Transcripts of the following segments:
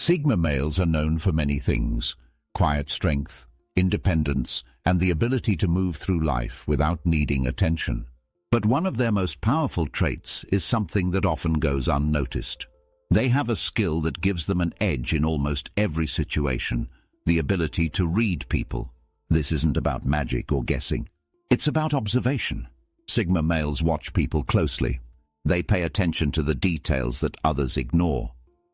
Sigma males are known for many things: quiet strength, independence, and the ability to move through life without needing attention. But one of their most powerful traits is something that often goes unnoticed. They have a skill that gives them an edge in almost every situation: the ability to read people. This isn't about magic or guessing. It's about observation. Sigma males watch people closely. They pay attention to the details that others ignore.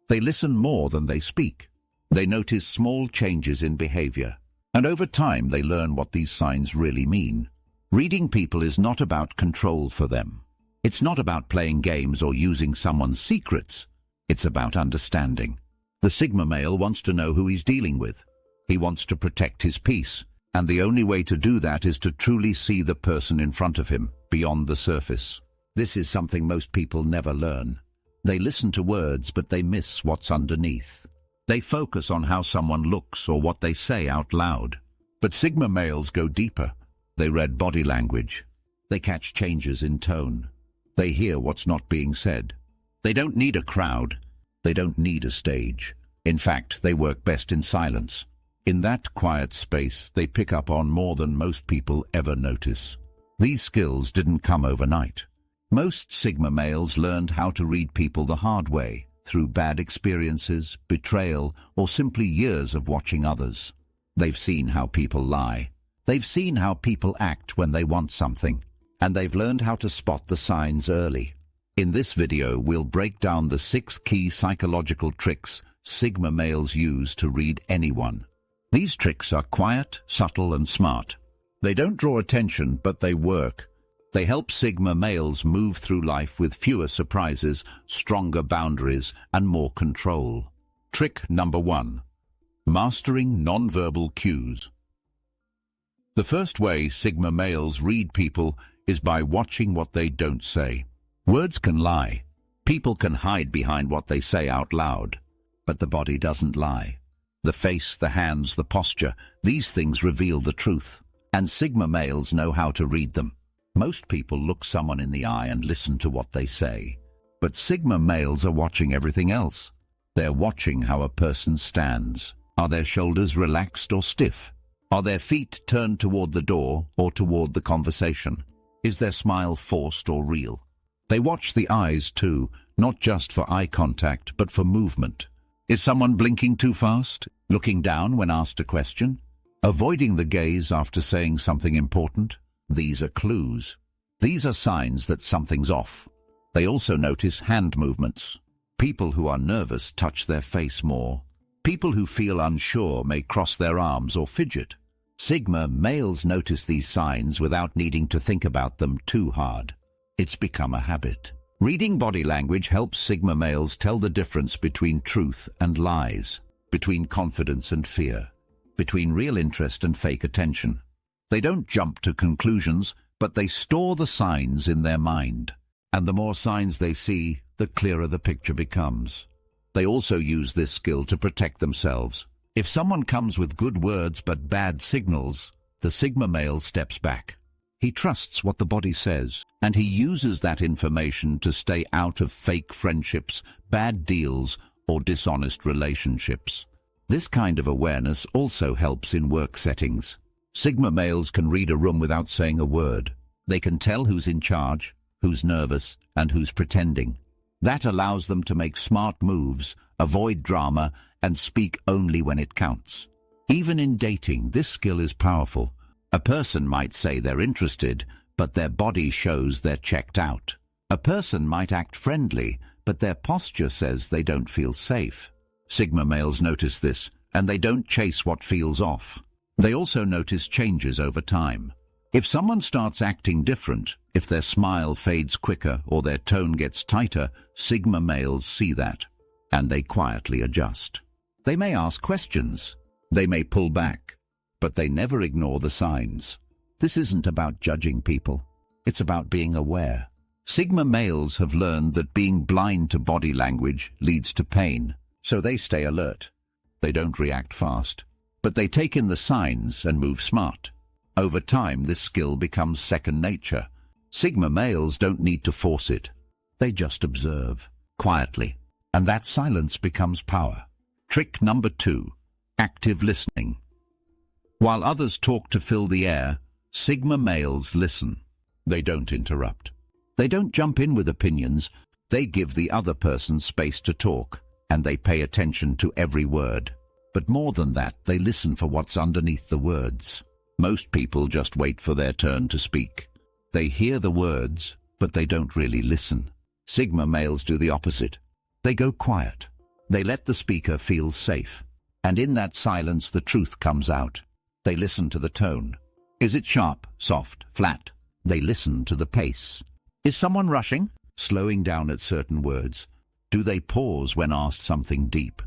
They listen more than they speak. They notice small changes in behavior. And over time they learn what these signs really mean. Reading people is not about control for them. It's not about playing games or using someone's secrets. It's about understanding. The Sigma male wants to know who he's dealing with. He wants to protect his peace, and the only way to do that is to truly see the person in front of him, beyond the surface. This is something most people never learn. They listen to words, but they miss what's underneath. They focus on how someone looks or what they say out loud. But Sigma males go deeper. They read body language. They catch changes in tone. They hear what's not being said. They don't need a crowd. They don't need a stage. In fact, they work best in silence. In that quiet space, they pick up on more than most people ever notice. These skills didn't come overnight. Most Sigma males learned how to read people the hard way, through bad experiences, betrayal, or simply years of watching others. They've seen how people lie. They've seen how people act when they want something. And they've learned how to spot the signs early. In this video, we'll break down the 6 key psychological tricks Sigma males use to read anyone. These tricks are quiet, subtle, and smart. They don't draw attention, but they work. They help Sigma males move through life with fewer surprises, stronger boundaries, and more control. Trick number 1. Mastering nonverbal cues. The first way Sigma males read people is by watching what they don't say. Words can lie. People can hide behind what they say out loud. But the body doesn't lie. The face, the hands, the posture, these things reveal the truth. And Sigma males know how to read them. Most people look someone in the eye and listen to what they say. But Sigma males are watching everything else. They're watching how a person stands. Are their shoulders relaxed or stiff? Are their feet turned toward the door or toward the conversation? Is their smile forced or real? They watch the eyes too, not just for eye contact, but for movement. Is someone blinking too fast? Looking down when asked a question? Avoiding the gaze after saying something important? These are clues. These are signs that something's off. They also notice hand movements. People who are nervous touch their face more. People who feel unsure may cross their arms or fidget. Sigma males notice these signs without needing to think about them too hard. It's become a habit. Reading body language helps Sigma males tell the difference between truth and lies, between confidence and fear, between real interest and fake attention. They don't jump to conclusions, but they store the signs in their mind. And the more signs they see, the clearer the picture becomes. They also use this skill to protect themselves. If someone comes with good words but bad signals, the Sigma male steps back. He trusts what the body says, and he uses that information to stay out of fake friendships, bad deals, or dishonest relationships. This kind of awareness also helps in work settings. Sigma males can read a room without saying a word. They can tell who's in charge, who's nervous, and who's pretending. That allows them to make smart moves, avoid drama, and speak only when it counts. Even in dating, this skill is powerful. A person might say they're interested, but their body shows they're checked out. A person might act friendly, but their posture says they don't feel safe. Sigma males notice this, and they don't chase what feels off. They also notice changes over time. If someone starts acting different, if their smile fades quicker or their tone gets tighter, Sigma males see that, and they quietly adjust. They may ask questions. They may pull back. But they never ignore the signs. This isn't about judging people. It's about being aware. Sigma males have learned that being blind to body language leads to pain, so they stay alert. They don't react fast, but they take in the signs and move smart. Over time, this skill becomes second nature. Sigma males don't need to force it. They just observe, quietly, and that silence becomes power. Trick number 2. Active listening. While others talk to fill the air, Sigma males listen. They don't interrupt. They don't jump in with opinions. They give the other person space to talk, and they pay attention to every word. But more than that, they listen for what's underneath the words. Most people just wait for their turn to speak. They hear the words, but they don't really listen. Sigma males do the opposite. They go quiet. They let the speaker feel safe. And in that silence, the truth comes out. They listen to the tone. Is it sharp, soft, flat? They listen to the pace. Is someone rushing, slowing down at certain words? Do they pause when asked something deep?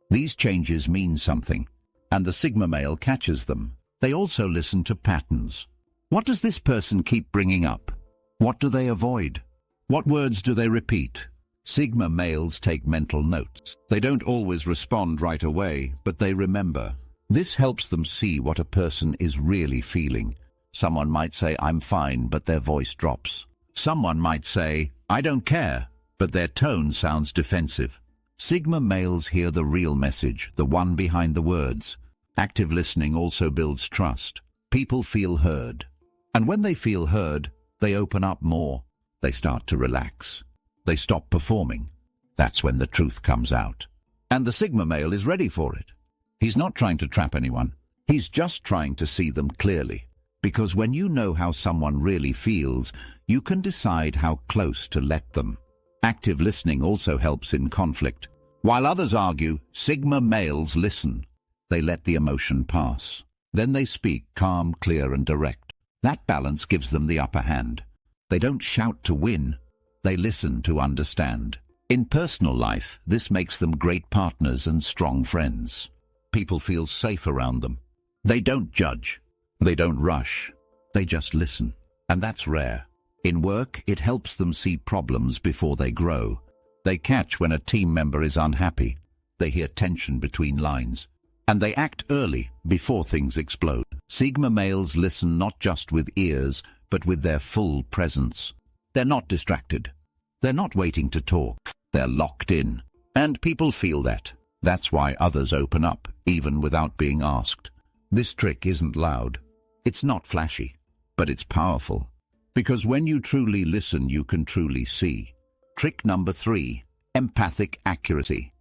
These changes mean something, and the Sigma male catches them. They also listen to patterns. What does this person keep bringing up? What do they avoid? What words do they repeat? Sigma males take mental notes. They don't always respond right away, but they remember. This helps them see what a person is really feeling. Someone might say, "I'm fine," but their voice drops. Someone might say, "I don't care," but their tone sounds defensive. Sigma males hear the real message, the one behind the words. Active listening also builds trust. People feel heard. And when they feel heard, they open up more. They start to relax. They stop performing. That's when the truth comes out. And the Sigma male is ready for it. He's not trying to trap anyone. He's just trying to see them clearly. Because when you know how someone really feels, you can decide how close to let them. Active listening also helps in conflict. While others argue, Sigma males listen. They let the emotion pass. Then they speak calm, clear, and direct. That balance gives them the upper hand. They don't shout to win. They listen to understand. In personal life, this makes them great partners and strong friends. People feel safe around them. They don't judge. They don't rush. They just listen. And that's rare. In work, it helps them see problems before they grow. They catch when a team member is unhappy. They hear tension between lines. And they act early, before things explode. Sigma males listen not just with ears, but with their full presence. They're not distracted. They're not waiting to talk. They're locked in. And people feel that. That's why others open up, even without being asked. This trick isn't loud. It's not flashy, but it's powerful. Because when you truly listen, you can truly see. Trick number 3, empathic accuracy.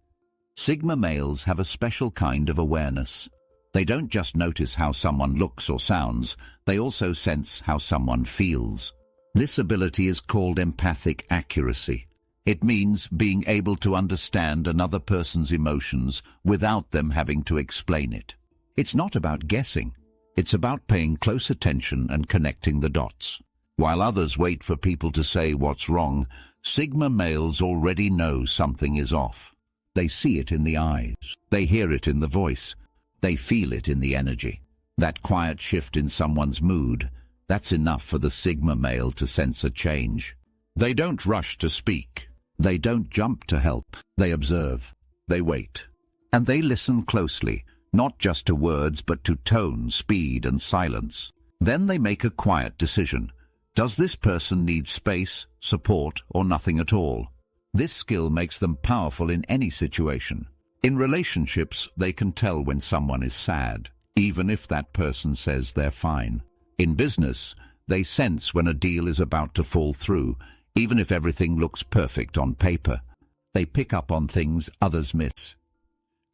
Sigma males have a special kind of awareness. They don't just notice how someone looks or sounds, they also sense how someone feels. This ability is called empathic accuracy. It means being able to understand another person's emotions without them having to explain it. It's not about guessing. It's about paying close attention and connecting the dots. While others wait for people to say what's wrong, Sigma males already know something is off. They see it in the eyes. They hear it in the voice. They feel it in the energy. That quiet shift in someone's mood, that's enough for the Sigma male to sense a change. They don't rush to speak. They don't jump to help. They observe. They wait. And they listen closely, not just to words but to tone, speed, and silence. Then they make a quiet decision. Does this person need space, support, or nothing at all? This skill makes them powerful in any situation. In relationships, they can tell when someone is sad, even if that person says they're fine. In business, they sense when a deal is about to fall through, even if everything looks perfect on paper. They pick up on things others miss.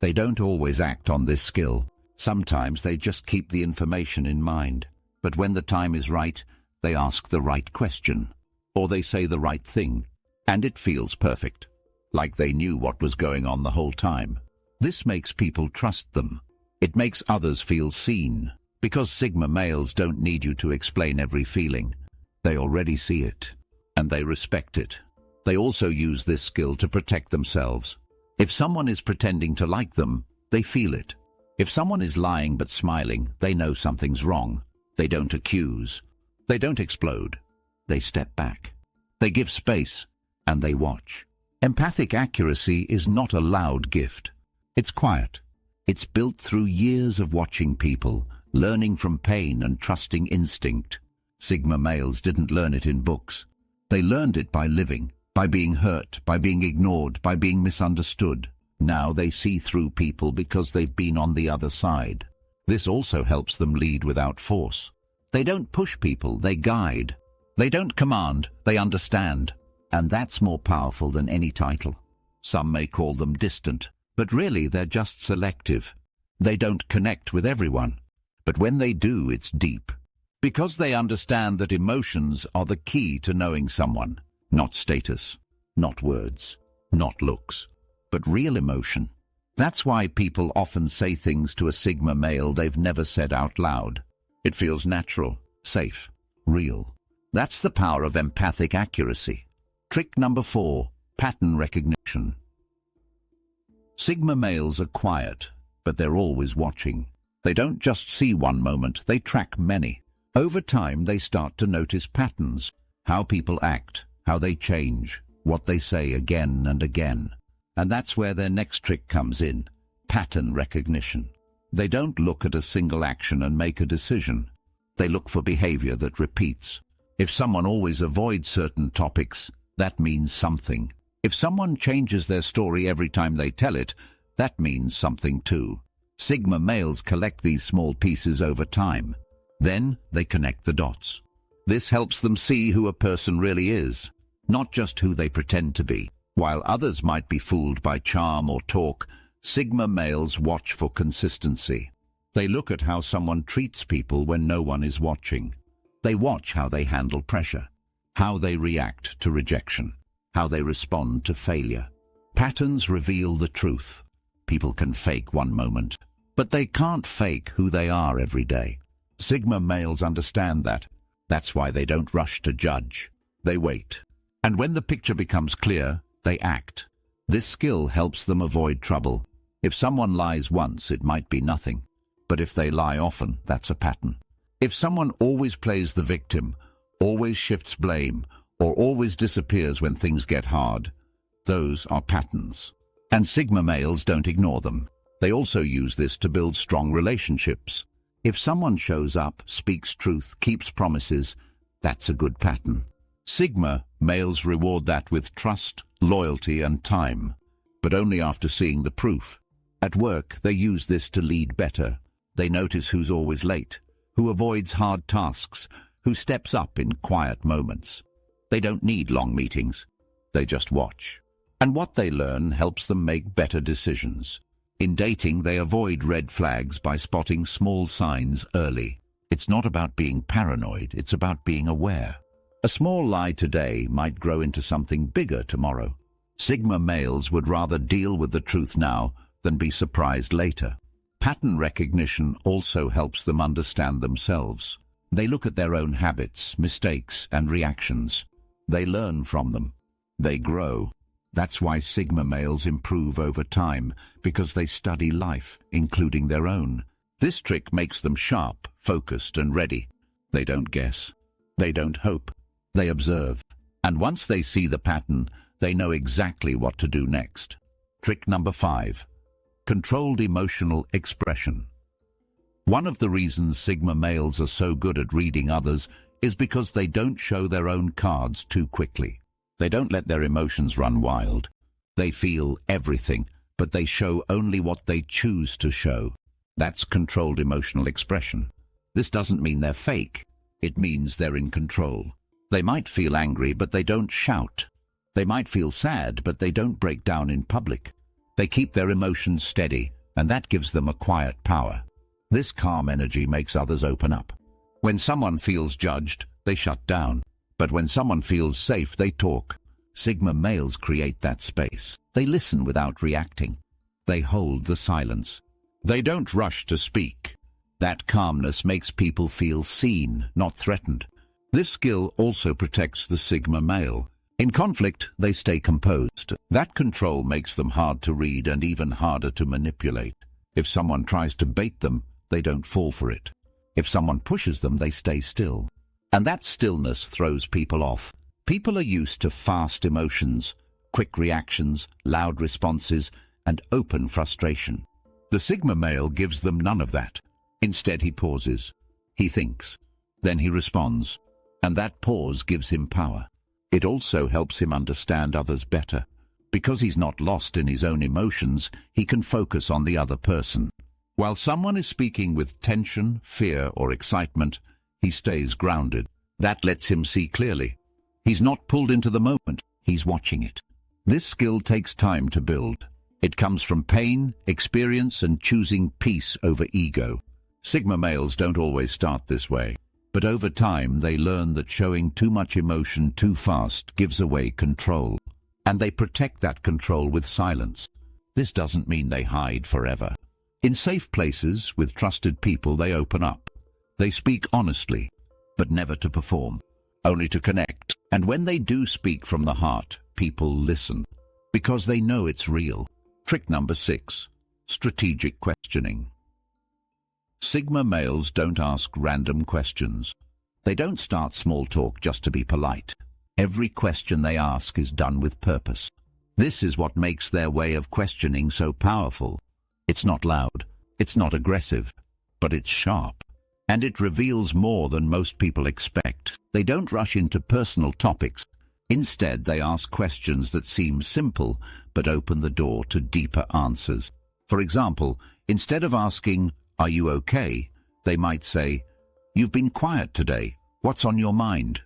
They don't always act on this skill. Sometimes they just keep the information in mind. But when the time is right, they ask the right question, or they say the right thing, and it feels perfect, like they knew what was going on the whole time. This makes people trust them. It makes others feel seen, because Sigma males don't need you to explain every feeling. They already see it, and they respect it. They also use this skill to protect themselves. If someone is pretending to like them, they feel it. If someone is lying but smiling, they know something's wrong. They don't accuse. They don't explode. They step back. They give space, and they watch. Empathic accuracy is not a loud gift. It's quiet. It's built through years of watching people, learning from pain and trusting instinct. Sigma males didn't learn it in books. They learned it by living, by being hurt, by being ignored, by being misunderstood. Now they see through people because they've been on the other side. This also helps them lead without force. They don't push people, they guide. They don't command, they understand. And that's more powerful than any title. Some may call them distant, but really they're just selective. They don't connect with everyone. But when they do, it's deep. Because they understand that emotions are the key to knowing someone. Not status, not words, not looks, but real emotion. That's why people often say things to a Sigma male they've never said out loud. It feels natural, safe, real. That's the power of empathic accuracy. Trick number 4, pattern recognition. Sigma males are quiet, but they're always watching. They don't just see one moment, they track many. Over time, they start to notice patterns, how people act, how they change, what they say again and again. And that's where their next trick comes in, pattern recognition. They don't look at a single action and make a decision. They look for behavior that repeats. If someone always avoids certain topics, that means something. If someone changes their story every time they tell it, that means something too. Sigma males collect these small pieces over time. Then they connect the dots. This helps them see who a person really is, not just who they pretend to be. While others might be fooled by charm or talk, Sigma males watch for consistency. They look at how someone treats people when no one is watching. They watch how they handle pressure, how they react to rejection, how they respond to failure. Patterns reveal the truth. People can fake one moment, but they can't fake who they are every day. Sigma males understand that. That's why they don't rush to judge. They wait. And when the picture becomes clear, they act. This skill helps them avoid trouble. If someone lies once, it might be nothing. But if they lie often, that's a pattern. If someone always plays the victim, always shifts blame, or always disappears when things get hard, those are patterns. And Sigma males don't ignore them. They also use this to build strong relationships. If someone shows up, speaks truth, keeps promises, that's a good pattern. Sigma males reward that with trust, loyalty, and time, but only after seeing the proof. At work, they use this to lead better. They notice who's always late, who avoids hard tasks, who steps up in quiet moments. They don't need long meetings. They just watch. And what they learn helps them make better decisions. In dating, they avoid red flags by spotting small signs early. It's not about being paranoid, it's about being aware. A small lie today might grow into something bigger tomorrow. Sigma males would rather deal with the truth now than be surprised later. Pattern recognition also helps them understand themselves. They look at their own habits, mistakes, and reactions. They learn from them. They grow. That's why Sigma males improve over time, because they study life, including their own. This trick makes them sharp, focused, and ready. They don't guess. They don't hope. They observe. And once they see the pattern, they know exactly what to do next. Trick number 5. Controlled emotional expression. One of the reasons Sigma males are so good at reading others is because they don't show their own cards too quickly. They don't let their emotions run wild. They feel everything, but they show only what they choose to show. That's controlled emotional expression. This doesn't mean they're fake. It means they're in control. They might feel angry, but they don't shout. They might feel sad, but they don't break down in public. They keep their emotions steady, and that gives them a quiet power. This calm energy makes others open up. When someone feels judged, they shut down. But when someone feels safe, they talk. Sigma males create that space. They listen without reacting. They hold the silence. They don't rush to speak. That calmness makes people feel seen, not threatened. This skill also protects the Sigma male. In conflict, they stay composed. That control makes them hard to read and even harder to manipulate. If someone tries to bait them, they don't fall for it. If someone pushes them, they stay still. And that stillness throws people off. People are used to fast emotions, quick reactions, loud responses, and open frustration. The Sigma male gives them none of that. Instead, he pauses. He thinks. Then he responds. And that pause gives him power. It also helps him understand others better. Because he's not lost in his own emotions, he can focus on the other person. While someone is speaking with tension, fear, or excitement, he stays grounded. That lets him see clearly. He's not pulled into the moment, he's watching it. This skill takes time to build. It comes from pain, experience, and choosing peace over ego. Sigma males don't always start this way, but over time they learn that showing too much emotion too fast gives away control, and they protect that control with silence. This doesn't mean they hide forever. In safe places, with trusted people, they open up. They speak honestly, but never to perform, only to connect. And when they do speak from the heart, people listen, because they know it's real. Trick number 6. Strategic questioning. Sigma males don't ask random questions. They don't start small talk just to be polite. Every question they ask is done with purpose. This is what makes their way of questioning so powerful. It's not loud, it's not aggressive, but it's sharp. And it reveals more than most people expect. They don't rush into personal topics. Instead, they ask questions that seem simple, but open the door to deeper answers. For example, instead of asking, "Are you okay?" they might say, "You've been quiet today. What's on your mind?"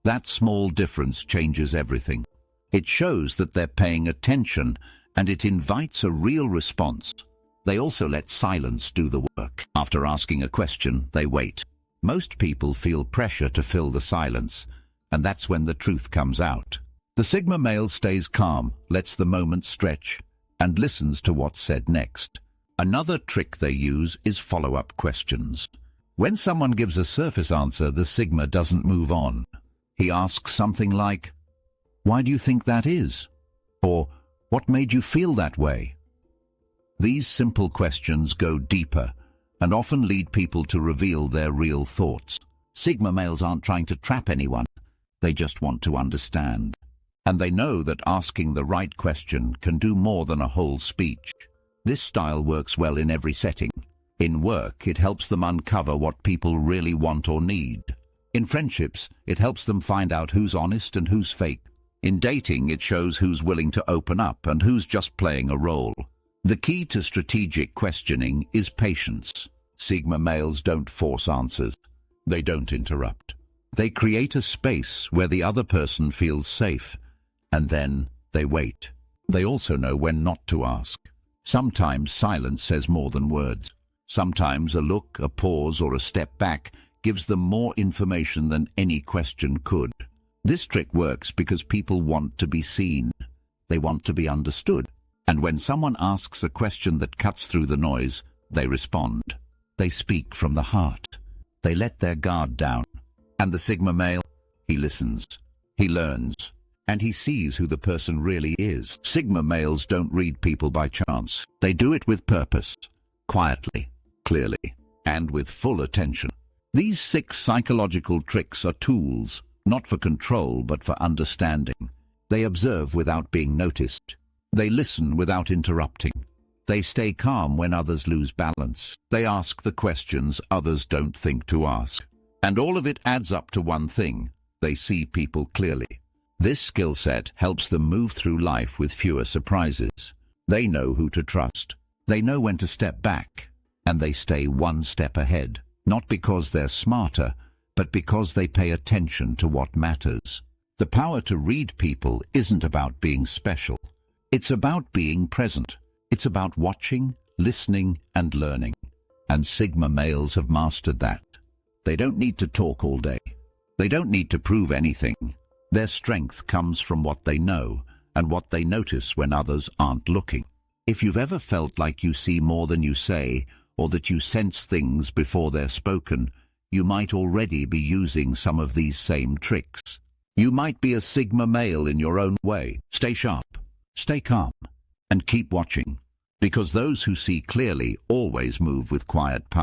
That small difference changes everything. It shows that they're paying attention, and it invites a real response. They also let silence do the work. After asking a question, they wait. Most people feel pressure to fill the silence, and that's when the truth comes out. The Sigma male stays calm, lets the moment stretch, and listens to what's said next. Another trick they use is follow-up questions. When someone gives a surface answer, the Sigma doesn't move on. He asks something like, "Why do you think that is?" Or, "What made you feel that way?" These simple questions go deeper and often lead people to reveal their real thoughts. Sigma males aren't trying to trap anyone. They just want to understand. And they know that asking the right question can do more than a whole speech. This style works well in every setting. In work, it helps them uncover what people really want or need. In friendships, it helps them find out who's honest and who's fake. In dating, it shows who's willing to open up and who's just playing a role. The key to strategic questioning is patience. Sigma males don't force answers. They don't interrupt. They create a space where the other person feels safe, and then they wait. They also know when not to ask. Sometimes silence says more than words. Sometimes a look, a pause, or a step back gives them more information than any question could. This trick works because people want to be seen. They want to be understood. And when someone asks a question that cuts through the noise, they respond. They speak from the heart. They let their guard down. And the Sigma male, he listens, he learns, and he sees who the person really is. Sigma males don't read people by chance. They do it with purpose, quietly, clearly, and with full attention. These 6 psychological tricks are tools, not for control but for understanding. They observe without being noticed. They listen without interrupting. They stay calm when others lose balance. They ask the questions others don't think to ask. And all of it adds up to one thing: they see people clearly. This skill set helps them move through life with fewer surprises. They know who to trust. They know when to step back. And they stay one step ahead, not because they're smarter, but because they pay attention to what matters. The power to read people isn't about being special. It's about being present. It's about watching, listening, and learning. And Sigma males have mastered that. They don't need to talk all day. They don't need to prove anything. Their strength comes from what they know and what they notice when others aren't looking. If you've ever felt like you see more than you say, or that you sense things before they're spoken, you might already be using some of these same tricks. You might be a Sigma male in your own way. Stay sharp. Stay calm, and keep watching, because those who see clearly always move with quiet power.